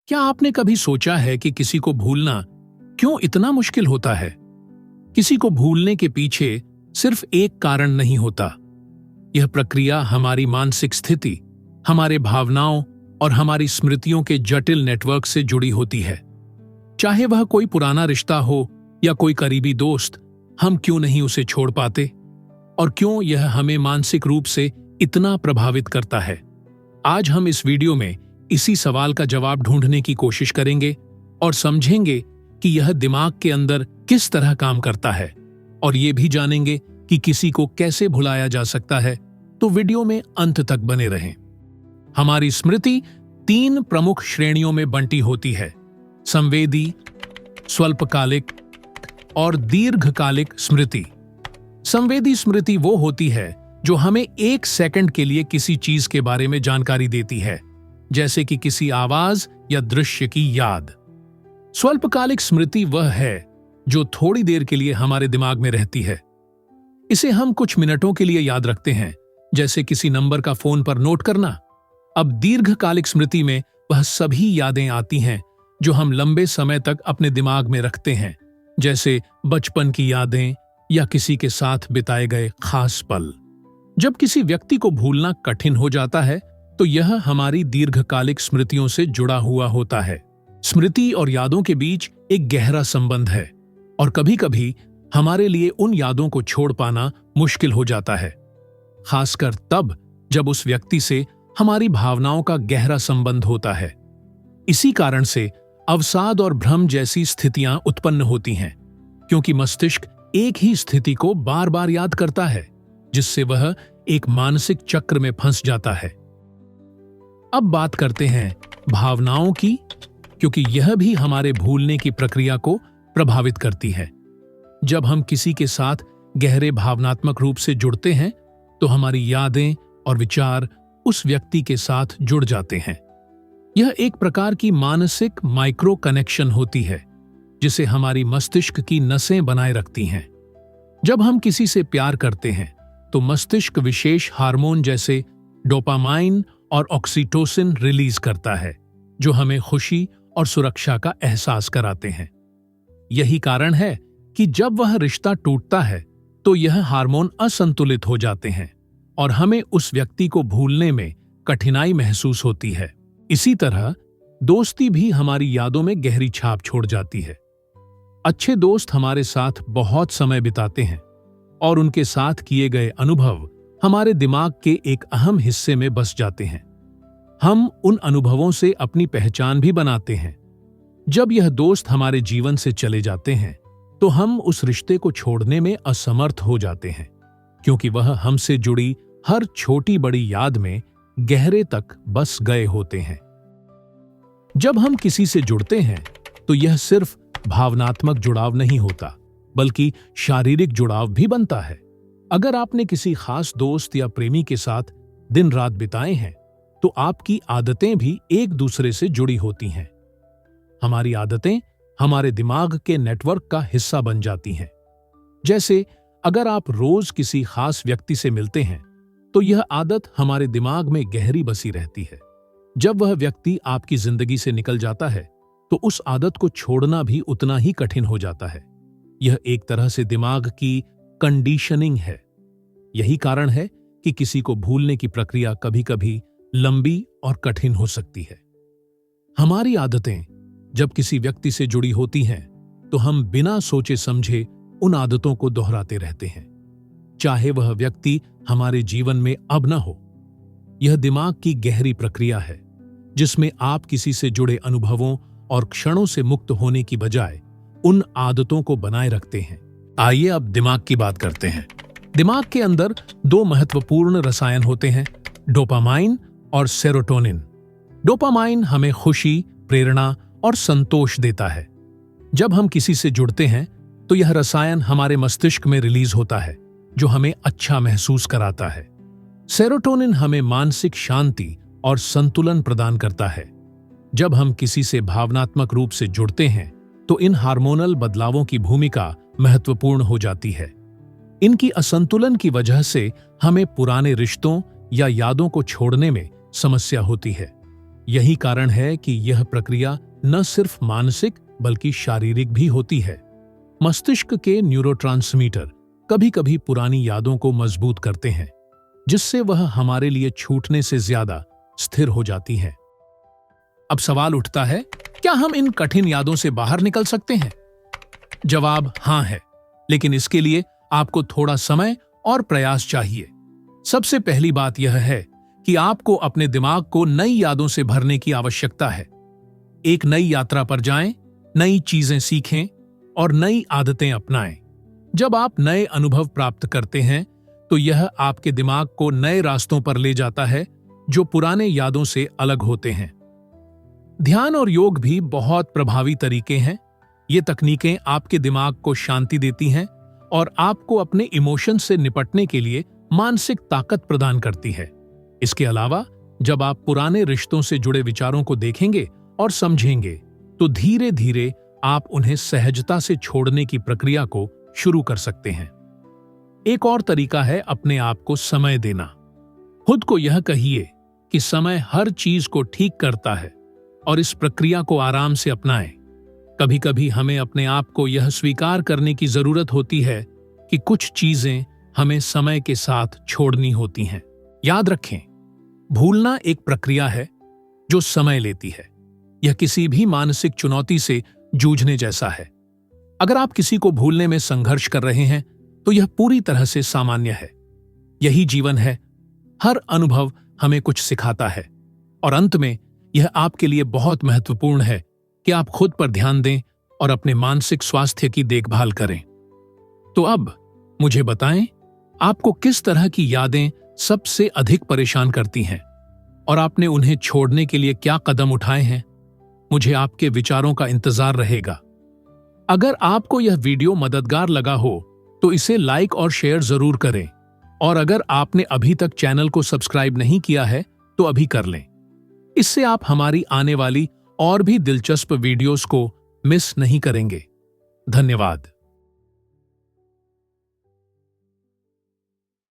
क्या आपने कभी सोचा है कि किसी को भूलना क्यों इतना मुश्किल होता है? किसी को भूलने के पीछे सिर्फ एक कारण नहीं होता। यह प्रक्रिया हमारी मानसिक स्थिति, हमारे भावनाओं और हमारी स्मृतियों के जटिल नेटवर्क से जुड़ी होती है। चाहे वह कोई पुराना रिश्ता हो या कोई करीबी दोस्त, हम क्यों नहीं उसे छोड़ पाते? और क्यों यह हमें मानसिक रूप से इतना प्रभावित करता है? आज हम इस वीडियो में इसी सवाल का जवाब ढूंढने की कोशिश करेंगे और समझेंगे कि यह दिमाग के अंदर किस तरह काम करता है, और ये भी जानेंगे कि किसी को कैसे भुलाया जा सकता है। तो वीडियो में अंत तक बने रहें। हमारी स्मृति 3 प्रमुख श्रेणियों में बंटी होती है: संवेदी, स्वल्पकालिक और दीर्घकालिक स्मृति। संवेदी स्मृति वो होती है जो हमें 1 सेकंड के लिए किसी चीज के बारे में जानकारी देती है, जैसे कि किसी आवाज या दृश्य की याद। स्वल्पकालिक स्मृति वह है जो थोड़ी देर के लिए हमारे दिमाग में रहती है। इसे हम कुछ मिनटों के लिए याद रखते हैं, जैसे किसी नंबर का फोन पर नोट करना। अब दीर्घकालिक स्मृति में वह सभी यादें आती हैं जो हम लंबे समय तक अपने दिमाग में रखते हैं, जैसे बचपन की यादें या किसी के साथ बिताए गए खास पल। जब किसी व्यक्ति को भूलना कठिन हो जाता है तो यह हमारी दीर्घकालिक स्मृतियों से जुड़ा हुआ होता है। स्मृति और यादों के बीच एक गहरा संबंध है, और कभी-कभी हमारे लिए उन यादों को छोड़ पाना मुश्किल हो जाता है, खासकर तब जब उस व्यक्ति से हमारी भावनाओं का गहरा संबंध होता है। इसी कारण से अवसाद और भ्रम जैसी स्थितियां उत्पन्न होती हैं, क्योंकि मस्तिष्क एक ही स्थिति को बार-बार याद करता है, जिससे वह एक मानसिक चक्र में फंस जाता है। अब बात करते हैं भावनाओं की, क्योंकि यह भी हमारे भूलने की प्रक्रिया को प्रभावित करती है। जब हम किसी के साथ गहरे भावनात्मक रूप से जुड़ते हैं तो हमारी यादें और विचार उस व्यक्ति के साथ जुड़ जाते हैं। यह एक प्रकार की मानसिक माइक्रो कनेक्शन होती है, जिसे हमारी मस्तिष्क की नसें बनाए रखती हैं। जब हम किसी से प्यार करते हैं तो मस्तिष्क विशेष हार्मोन जैसे डोपामाइन और ऑक्सीटोसिन रिलीज करता है, जो हमें खुशी और सुरक्षा का एहसास कराते हैं। यही कारण है कि जब वह रिश्ता टूटता है तो यह हार्मोन असंतुलित हो जाते हैं और हमें उस व्यक्ति को भूलने में कठिनाई महसूस होती है। इसी तरह दोस्ती भी हमारी यादों में गहरी छाप छोड़ जाती है। अच्छे दोस्त हमारे साथ बहुत समय बिताते हैं और उनके साथ किए गए अनुभव हमारे दिमाग के एक अहम हिस्से में बस जाते हैं। हम उन अनुभवों से अपनी पहचान भी बनाते हैं। जब यह दोस्त हमारे जीवन से चले जाते हैं तो हम उस रिश्ते को छोड़ने में असमर्थ हो जाते हैं, क्योंकि वह हमसे जुड़ी हर छोटी बड़ी याद में गहरे तक बस गए होते हैं। जब हम किसी से जुड़ते हैं तो यह सिर्फ भावनात्मक जुड़ाव नहीं होता, बल्कि शारीरिक जुड़ाव भी बनता है। अगर आपने किसी खास दोस्त या प्रेमी के साथ दिन रात बिताए हैं तो आपकी आदतें भी एक दूसरे से जुड़ी होती हैं। हमारी आदतें हमारे दिमाग के नेटवर्क का हिस्सा बन जाती हैं। जैसे अगर आप रोज किसी खास व्यक्ति से मिलते हैं तो यह आदत हमारे दिमाग में गहरी बसी रहती है। जब वह व्यक्ति आपकी जिंदगी से निकल जाता है तो उस आदत को छोड़ना भी उतना ही कठिन हो जाता है। यह एक तरह से दिमाग की कंडीशनिंग है। यही कारण है कि किसी को भूलने की प्रक्रिया कभी-कभी लंबी और कठिन हो सकती है। हमारी आदतें जब किसी व्यक्ति से जुड़ी होती हैं तो हम बिना सोचे समझे उन आदतों को दोहराते रहते हैं, चाहे वह व्यक्ति हमारे जीवन में अब न हो। यह दिमाग की गहरी प्रक्रिया है, जिसमें आप किसी से जुड़े अनुभवों और क्षणों से मुक्त होने की बजाय उन आदतों को बनाए रखते हैं। आइए अब दिमाग की बात करते हैं। दिमाग के अंदर 2 महत्वपूर्ण रसायन होते हैं, डोपामाइन और सेरोटोनिन। डोपामाइन हमें खुशी, प्रेरणा और संतोष देता है। जब हम किसी से जुड़ते हैं तो यह रसायन हमारे मस्तिष्क में रिलीज होता है, जो हमें अच्छा महसूस कराता है। सेरोटोनिन हमें मानसिक शांति और संतुलन प्रदान करता है। जब हम किसी से भावनात्मक रूप से जुड़ते हैं तो इन हार्मोनल बदलावों की भूमिका महत्वपूर्ण हो जाती है। इनकी असंतुलन की वजह से हमें पुराने रिश्तों या यादों को छोड़ने में समस्या होती है। यही कारण है कि यह प्रक्रिया न सिर्फ मानसिक बल्कि शारीरिक भी होती है। मस्तिष्क के न्यूरोट्रांसमीटर कभी कभी पुरानी यादों को मजबूत करते हैं, जिससे वह हमारे लिए छूटने से ज्यादा स्थिर हो जाती है। अब सवाल उठता है, क्या हम इन कठिन यादों से बाहर निकल सकते हैं? जवाब हाँ है, लेकिन इसके लिए आपको थोड़ा समय और प्रयास चाहिए। सबसे पहली बात यह है कि आपको अपने दिमाग को नई यादों से भरने की आवश्यकता है। एक नई यात्रा पर जाएं, नई चीजें सीखें और नई आदतें अपनाएं। जब आप नए अनुभव प्राप्त करते हैं तो यह आपके दिमाग को नए रास्तों पर ले जाता है जो पुराने यादों से अलग होते हैं। ध्यान और योग भी बहुत प्रभावी तरीके हैं। ये तकनीकें आपके दिमाग को शांति देती हैं और आपको अपने इमोशन से निपटने के लिए मानसिक ताकत प्रदान करती है। इसके अलावा जब आप पुराने रिश्तों से जुड़े विचारों को देखेंगे और समझेंगे तो धीरे धीरे आप उन्हें सहजता से छोड़ने की प्रक्रिया को शुरू कर सकते हैं। एक और तरीका है अपने आप को समय देना। खुद को यह कहिए कि समय हर चीज को ठीक करता है और इस प्रक्रिया को आराम से अपनाएं। कभी कभी हमें अपने आप को यह स्वीकार करने की जरूरत होती है कि कुछ चीजें हमें समय के साथ छोड़नी होती हैं। याद रखें, भूलना एक प्रक्रिया है जो समय लेती है। यह किसी भी मानसिक चुनौती से जूझने जैसा है। अगर आप किसी को भूलने में संघर्ष कर रहे हैं तो यह पूरी तरह से सामान्य है। यही जीवन है। हर अनुभव हमें कुछ सिखाता है और अंत में यह आपके लिए बहुत महत्वपूर्ण है कि आप खुद पर ध्यान दें और अपने मानसिक स्वास्थ्य की देखभाल करें। तो अब मुझे बताएं, आपको किस तरह की यादें सबसे अधिक परेशान करती हैं और आपने उन्हें छोड़ने के लिए क्या कदम उठाए हैं? मुझे आपके विचारों का इंतजार रहेगा। अगर आपको यह वीडियो मददगार लगा हो तो इसे लाइक और शेयर जरूर करें, और अगर आपने अभी तक चैनल को सब्सक्राइब नहीं किया है तो अभी कर लें। इससे आप हमारी आने वाली और भी दिलचस्प वीडियोस को मिस नहीं करेंगे। धन्यवाद।